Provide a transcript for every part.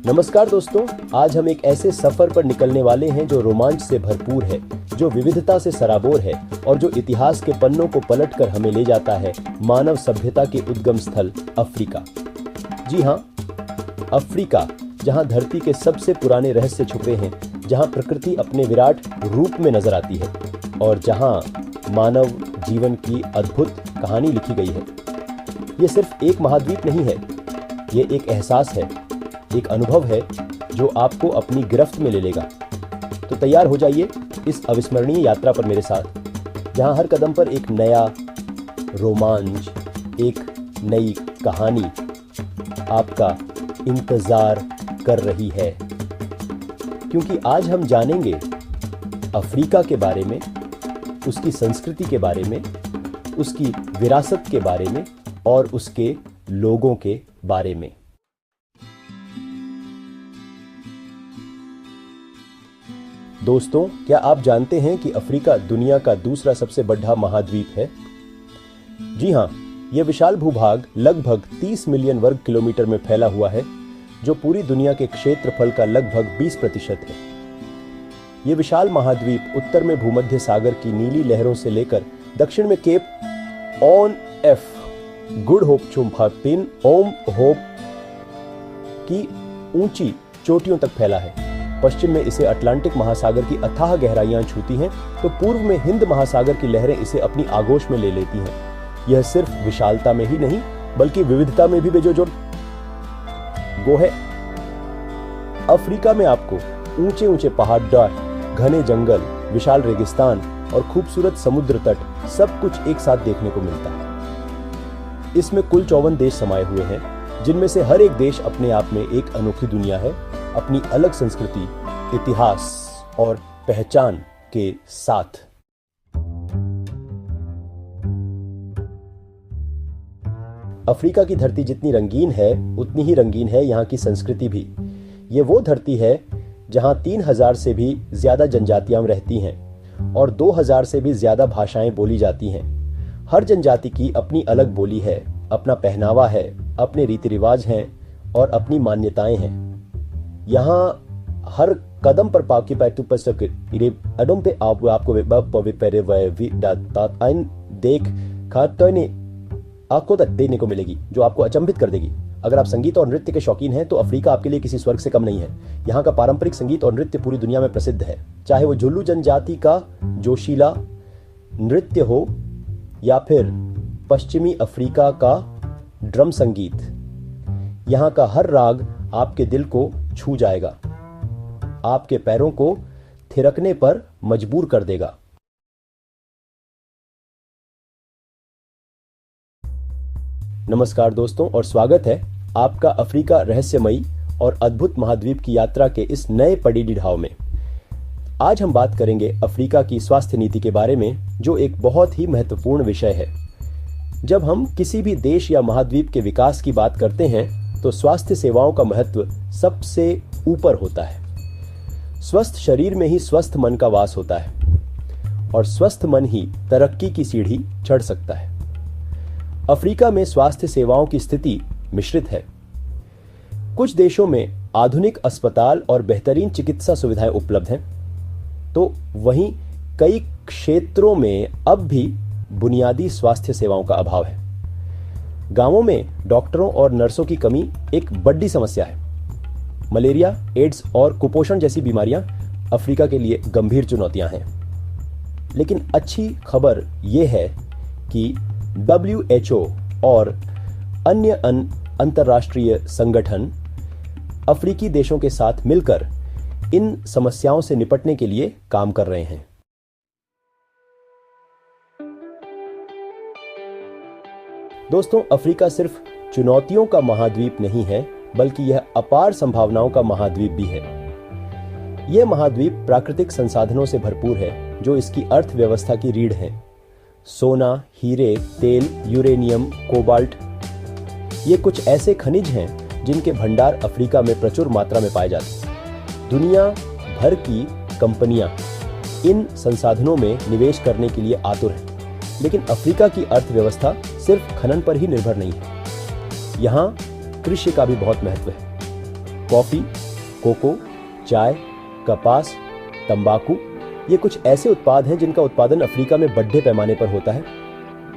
नमस्कार दोस्तों, आज हम एक ऐसे सफर पर निकलने वाले हैं जो रोमांच से भरपूर है, जो विविधता से सराबोर है और जो इतिहास के पन्नों को पलटकर हमें ले जाता है मानव सभ्यता के उद्गम स्थल अफ्रीका। जी हाँ, अफ्रीका, जहाँ धरती के सबसे पुराने रहस्य छुपे हैं, जहाँ प्रकृति अपने विराट रूप में नजर आती है और जहाँ मानव जीवन की अद्भुत कहानी लिखी गई है। ये सिर्फ एक महाद्वीप नहीं है, ये एक एहसास है, एक अनुभव है जो आपको अपनी गिरफ्त में ले लेगा। तो तैयार हो जाइए इस अविस्मरणीय यात्रा पर मेरे साथ, जहां हर कदम पर एक नया रोमांच, एक नई कहानी आपका इंतजार कर रही है। क्योंकि आज हम जानेंगे अफ्रीका के बारे में, उसकी संस्कृति के बारे में, उसकी विरासत के बारे में और उसके लोगों के बारे में। दोस्तों, क्या आप जानते हैं कि अफ्रीका दुनिया का दूसरा सबसे बड़ा महाद्वीप है? जी हां, यह विशाल भूभाग लगभग 30 मिलियन वर्ग किलोमीटर में फैला हुआ है, जो पूरी दुनिया के क्षेत्रफल का लगभग 20% है। यह विशाल महाद्वीप उत्तर में भूमध्य सागर की नीली लहरों से लेकर दक्षिण में केप ऑन एफ, गुड होप चुम्फापिन ओम होप की ऊंची चोटियों तक फैला है। पश्चिम में इसे अटलांटिक महासागर की अथाह गहराइयां छूती हैं, तो पूर्व में हिंद महासागर की लहरें इसे अपनी आगोश में ले लेती हैं। यह सिर्फ विशालता में ही नहीं, बल्कि विविधता में भी बेजोड़ गो है। अफ्रीका में आपको ऊंचे ऊंचे पहाड़, घने जंगल, विशाल रेगिस्तान और खूबसूरत समुद्र तट सब कुछ एक साथ देखने को मिलता है। इसमें कुल 54 देश समाये हुए हैं, जिनमें से हर एक देश अपने आप में एक अनोखी दुनिया है, अपनी अलग संस्कृति, इतिहास और पहचान के साथ। अफ्रीका की धरती जितनी रंगीन है, उतनी ही रंगीन है यहाँ की संस्कृति भी। ये वो धरती है जहाँ 3000 से भी ज्यादा जनजातियां रहती हैं और 2000 से भी ज्यादा भाषाएं बोली जाती हैं। हर जनजाति की अपनी अलग बोली है, अपना पहनावा है, अपने रीति रिवाज हैं और अपनी मान्यताएं हैं। यहाँ हर कदम पर पाकी पैटू पर इरे अडम पे आपको देख खाने आपको तक देने को मिलेगी, जो आपको अचंभित कर देगी। अगर आप संगीत और नृत्य के शौकीन हैं, तो अफ्रीका आपके लिए किसी स्वर्ग से कम नहीं है। यहाँ का पारंपरिक संगीत और नृत्य पूरी दुनिया में प्रसिद्ध है, चाहे वो जुल्लू जनजाति का जोशीला नृत्य हो या फिर पश्चिमी अफ्रीका का ड्रम संगीत। यहाँ का हर राग आपके दिल को छू जाएगा, आपके पैरों को थिरकने पर मजबूर कर देगा। नमस्कार दोस्तों, और स्वागत है आपका अफ्रीका रहस्यमयी और अद्भुत महाद्वीप की यात्रा के इस नए पडीडी ढाव में। आज हम बात करेंगे अफ्रीका की स्वास्थ्य नीति के बारे में, जो एक बहुत ही महत्वपूर्ण विषय है। जब हम किसी भी देश या महाद्वीप के विकास की बात करते हैं, तो स्वास्थ्य सेवाओं का महत्व सबसे ऊपर होता है। स्वस्थ शरीर में ही स्वस्थ मन का वास होता है और स्वस्थ मन ही तरक्की की सीढ़ी चढ़ सकता है। अफ्रीका में स्वास्थ्य सेवाओं की स्थिति मिश्रित है। कुछ देशों में आधुनिक अस्पताल और बेहतरीन चिकित्सा सुविधाएं उपलब्ध हैं, तो वहीं कई क्षेत्रों में अब भी बुनियादी स्वास्थ्य सेवाओं का अभाव है। गांवों में डॉक्टरों और नर्सों की कमी एक बड़ी समस्या है। मलेरिया, एड्स और कुपोषण जैसी बीमारियां अफ्रीका के लिए गंभीर चुनौतियां हैं। लेकिन अच्छी खबर यह है कि WHO और अन्य अंतर्राष्ट्रीय संगठन अफ्रीकी देशों के साथ मिलकर इन समस्याओं से निपटने के लिए काम कर रहे हैं। दोस्तों, अफ्रीका सिर्फ चुनौतियों का महाद्वीप नहीं है, बल्कि यह अपार संभावनाओं का महाद्वीप भी है। यह महाद्वीप प्राकृतिक संसाधनों से भरपूर है, जो इसकी अर्थव्यवस्था की रीढ़ है। सोना, हीरे, तेल, यूरेनियम, कोबाल्ट, ये कुछ ऐसे खनिज हैं जिनके भंडार अफ्रीका में प्रचुर मात्रा में पाए जाते हैं। दुनिया भर की कंपनियां इन संसाधनों में निवेश करने के लिए आतुर हैं, लेकिन अफ्रीका की अर्थव्यवस्था सिर्फ खनन पर ही निर्भर नहीं है। यहाँ कृषि का भी बहुत महत्व है। कॉफी, कोको, चाय, कपास, तंबाकू ये कुछ ऐसे उत्पाद हैं जिनका उत्पादन अफ्रीका में बड़े पैमाने पर होता है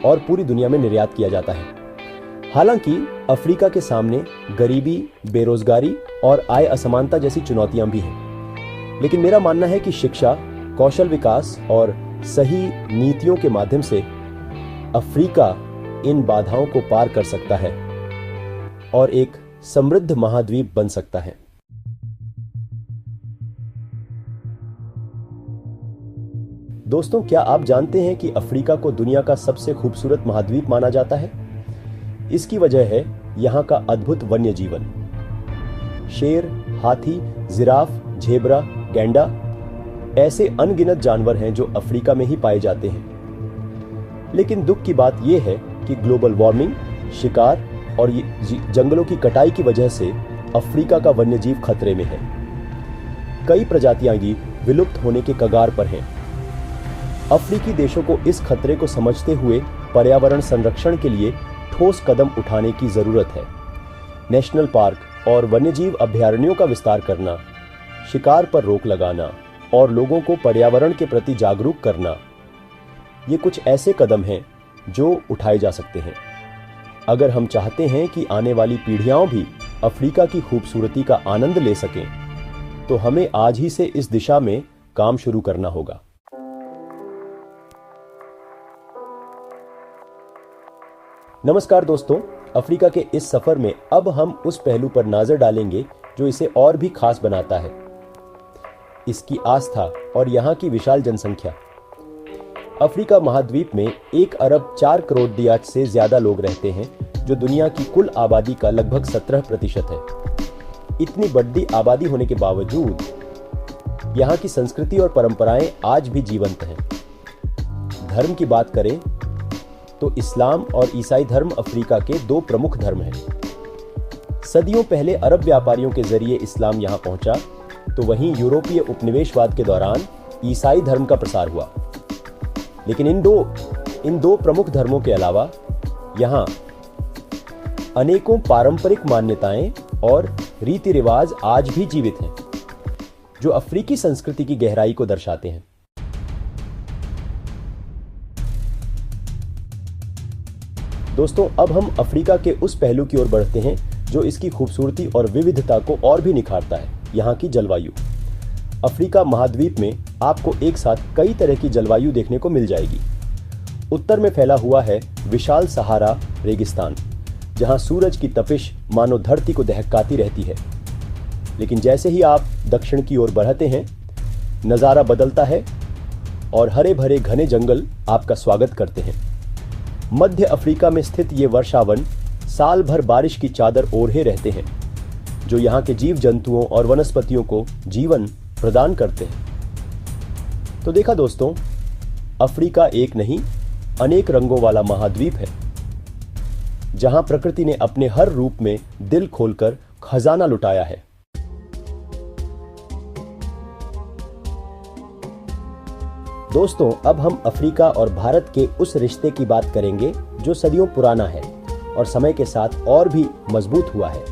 और पूरी दुनिया में निर्यात किया जाता है। हालांकि अफ्रीका के सामने गरीबी, बेरोजगारी और आय असमानता जैसी चुनौतियां भी हैं। लेकिन मेरा मानना है कि शिक्षा, कौशल विकास और सही नीतियों के माध्यम से अफ्रीका इन बाधाओं को पार कर सकता है और एक समृद्ध महाद्वीप बन सकता है। दोस्तों, क्या आप जानते हैं कि अफ्रीका को दुनिया का सबसे खूबसूरत महाद्वीप माना जाता है? इसकी वजह है यहां का अद्भुत वन्य जीवन। शेर, हाथी, जिराफ, झेब्रा, गैंडा ऐसे अनगिनत जानवर हैं जो अफ्रीका में ही पाए जाते हैं। लेकिन दुख की बात यह है कि ग्लोबल वार्मिंग, शिकार और जंगलों की कटाई की वजह से अफ्रीका का वन्यजीव खतरे में है। कई प्रजातियां भी विलुप्त होने के कगार पर हैं। अफ्रीकी देशों को इस खतरे को समझते हुए पर्यावरण संरक्षण के लिए ठोस कदम उठाने की जरूरत है। नेशनल पार्क और वन्यजीव अभयारण्यों का विस्तार करना, शिकार पर रोक लगाना और लोगों को पर्यावरण के प्रति जागरूक करना, ये कुछ ऐसे कदम हैं जो उठाए जा सकते हैं। अगर हम चाहते हैं कि आने वाली पीढ़ियां भी अफ्रीका की खूबसूरती का आनंद ले सकें, तो हमें आज ही से इस दिशा में काम शुरू करना होगा। नमस्कार दोस्तों, अफ्रीका के इस सफर में अब हम उस पहलू पर नजर डालेंगे जो इसे और भी खास बनाता है, इसकी आस्था और यहाँ की विशाल जनसंख्या। अफ्रीका महाद्वीप में 1 अरब 4 करोड़ दियाच से ज्यादा लोग रहते हैं, जो दुनिया की कुल आबादी का लगभग 17% है। इतनी बड़ी आबादी होने के बावजूद यहाँ की संस्कृति और परंपराएं आज भी जीवंत हैं। धर्म की बात करें तो इस्लाम और ईसाई धर्म अफ्रीका के 2 प्रमुख धर्म हैं। सदियों पहले अरब व्यापारियों के जरिए इस्लाम यहाँ पहुंचा, तो वहीं यूरोपीय उपनिवेशवाद के दौरान ईसाई धर्म का प्रसार हुआ। लेकिन इन दो प्रमुख धर्मों के अलावा यहाँ अनेकों पारंपरिक मान्यताएं और रीति रिवाज आज भी जीवित हैं, जो अफ्रीकी संस्कृति की गहराई को दर्शाते हैं। दोस्तों, अब हम अफ्रीका के उस पहलू की ओर बढ़ते हैं जो इसकी खूबसूरती और विविधता को और भी निखारता है, यहाँ की जलवायु। अफ्रीका महाद्वीप में आपको एक साथ कई तरह की जलवायु देखने को मिल जाएगी। उत्तर में फैला हुआ है विशाल सहारा रेगिस्तान, जहाँ सूरज की तपिश मानो धरती को दहकाती रहती है। लेकिन जैसे ही आप दक्षिण की ओर बढ़ते हैं, नज़ारा बदलता है और हरे भरे घने जंगल आपका स्वागत करते हैं। मध्य अफ्रीका में स्थित ये वर्षावन साल भर बारिश की चादर ओढ़े रहते हैं, जो यहाँ के जीव जंतुओं और वनस्पतियों को जीवन प्रदान करते हैं। तो देखा दोस्तों, अफ्रीका एक नहीं अनेक रंगों वाला महाद्वीप है, जहां प्रकृति ने अपने हर रूप में दिल खोलकर खजाना लुटाया है। दोस्तों, अब हम अफ्रीका और भारत के उस रिश्ते की बात करेंगे जो सदियों पुराना है और समय के साथ और भी मजबूत हुआ है।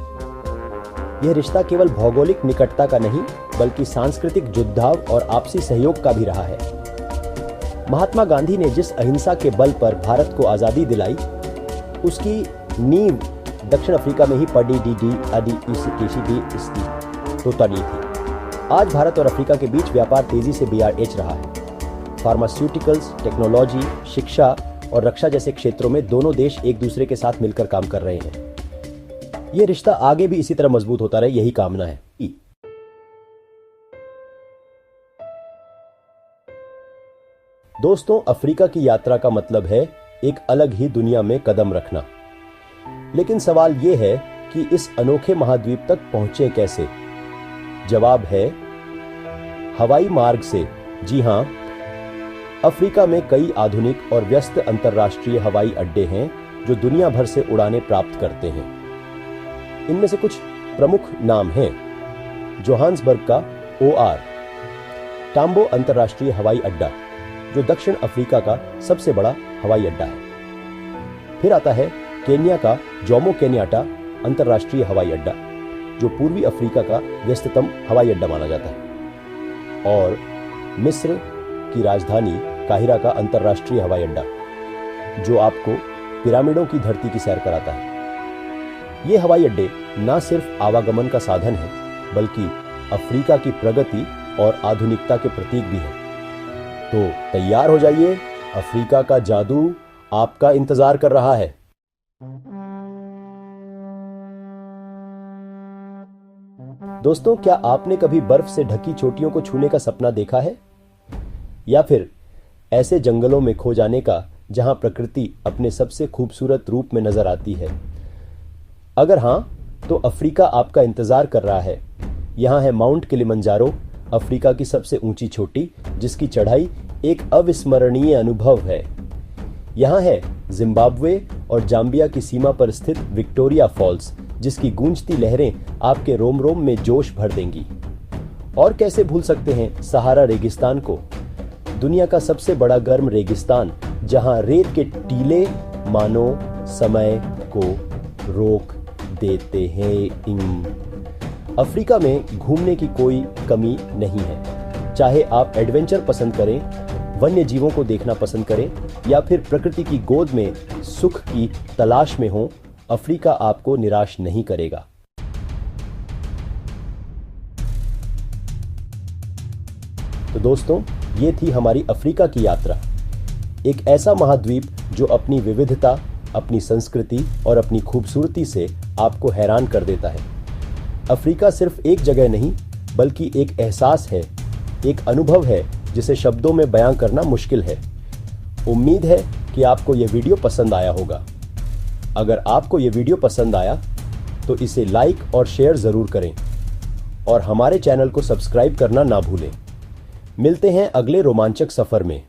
यह रिश्ता केवल भौगोलिक निकटता का नहीं, बल्कि सांस्कृतिक जुड़ाव और आपसी सहयोग का भी रहा है। महात्मा गांधी ने जिस अहिंसा के बल पर भारत को आजादी दिलाई, उसकी नींव दक्षिण अफ्रीका में ही पड़ी थी। आज भारत और अफ्रीका के बीच व्यापार तेजी से बढ़ रहा है। फार्मास्यूटिकल्स, टेक्नोलॉजी, शिक्षा और रक्षा जैसे क्षेत्रों में दोनों देश एक दूसरे के साथ मिलकर काम कर रहे हैं। यह रिश्ता आगे भी इसी तरह मजबूत होता रहे, यही कामना है। दोस्तों, अफ्रीका की यात्रा का मतलब है एक अलग ही दुनिया में कदम रखना। लेकिन सवाल यह है कि इस अनोखे महाद्वीप तक पहुंचे कैसे? जवाब है हवाई मार्ग से। जी हां, अफ्रीका में कई आधुनिक और व्यस्त अंतर्राष्ट्रीय हवाई अड्डे हैं जो दुनिया भर से उड़ानें प्राप्त करते हैं। इनमें से कुछ प्रमुख नाम हैं: जोहान्सबर्ग का OR, टाम्बो अंतर्राष्ट्रीय हवाई अड्डा, जो दक्षिण अफ्रीका का सबसे बड़ा हवाई अड्डा है। फिर आता है केन्या का जोमो केन्याटा अंतर्राष्ट्रीय हवाई अड्डा, जो पूर्वी अफ्रीका का व्यस्ततम हवाई अड्डा माना जाता है, और मिस्र की राजधानी काहिरा का अंतर्राष्ट्रीय हवाई अड्डा, जो आपको पिरामिडों की धरती की सैर कराता है। ये हवाई अड्डे न सिर्फ आवागमन का साधन है, बल्कि अफ्रीका की प्रगति और आधुनिकता के प्रतीक भी है। तो तैयार हो जाइए, अफ्रीका का जादू आपका इंतजार कर रहा है। दोस्तों, क्या आपने कभी बर्फ से ढकी चोटियों को छूने का सपना देखा है, या फिर ऐसे जंगलों में खो जाने का जहां प्रकृति अपने सबसे खूबसूरत रूप में नजर आती है? अगर हां, तो अफ्रीका आपका इंतजार कर रहा है। यहां है माउंट किलिमंजारो, अफ्रीका की सबसे ऊंची चोटी, जिसकी चढ़ाई एक अविस्मरणीय अनुभव है। यहां है जिम्बाब्वे और जाम्बिया की सीमा पर स्थित विक्टोरिया फॉल्स, जिसकी गूंजती लहरें आपके रोम रोम में जोश भर देंगी। और कैसे भूल सकते हैं सहारा रेगिस्तान को, दुनिया का सबसे बड़ा गर्म रेगिस्तान, जहां रेत के टीले मानो समय को रोक देते हैं। अफ्रीका में घूमने की कोई कमी नहीं है। चाहे आप एडवेंचर पसंद करें, वन्य जीवों को देखना पसंद करें, या फिर प्रकृति की गोद में सुख की तलाश में हो, अफ्रीका आपको निराश नहीं करेगा। तो दोस्तों, ये थी हमारी अफ्रीका की यात्रा। एक ऐसा महाद्वीप जो अपनी विविधता, अपनी संस्कृति और अपनी खूबसूरती से आपको हैरान कर देता है। अफ्रीका सिर्फ एक जगह नहीं, बल्कि एक एहसास है, एक अनुभव है जिसे शब्दों में बयां करना मुश्किल है। उम्मीद है कि आपको यह वीडियो पसंद आया होगा। अगर आपको यह वीडियो पसंद आया तो इसे लाइक और शेयर जरूर करें, और हमारे चैनल को सब्सक्राइब करना ना भूलें। मिलते हैं अगले रोमांचक सफर में।